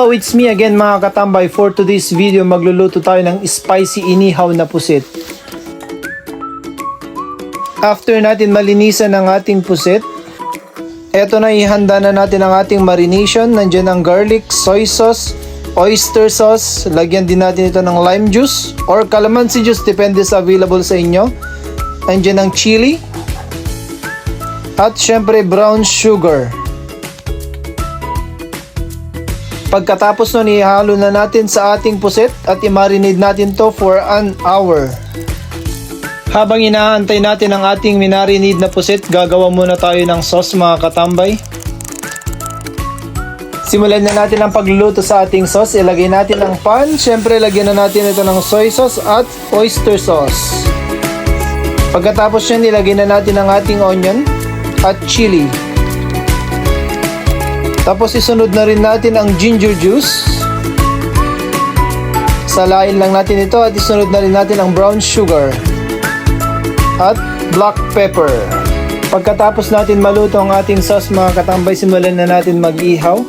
Hello, it's me again mga katambay. For today's video, magluluto tayo ng spicy inihaw na pusit. After natin malinisan ang ating pusit, eto na, ihanda na natin ang ating marination. Nandiyan ang garlic, soy sauce, oyster sauce. Lagyan din natin ito ng lime juice or calamansi juice, depende sa available sa inyo. Nandiyan ang chili. At syempre brown sugar. Pagkatapos nun, ihalo na natin sa ating pusit at i-marinate natin to for an hour. Habang inaantay natin ang ating minarinade na pusit, gagawa muna tayo ng sauce mga katambay. Simulan na natin ang pagluluto sa ating sauce. Ilagay natin ang pan. Syempre, lagyan na natin ito ng soy sauce at oyster sauce. Pagkatapos yan, ilagay na natin ang ating onion at chili. Tapos isunod na rin natin ang ginger juice. Salain lang natin ito at isunod na rin natin ang brown sugar at black pepper. Pagkatapos natin maluto ang ating sauce mga katambay, simulan na natin mag-ihaw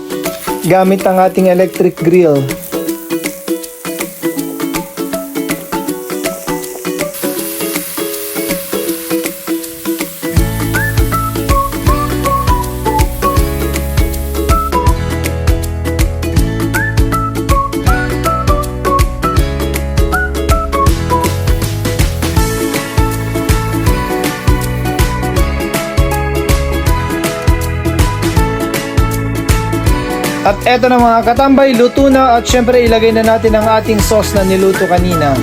gamit ang ating electric grill. At eto na mga katambay, luto na at syempre ilagay na natin ang ating sauce na niluto kanina.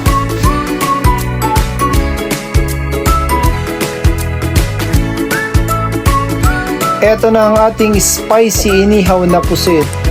Eto na ang ating spicy inihaw na pusit.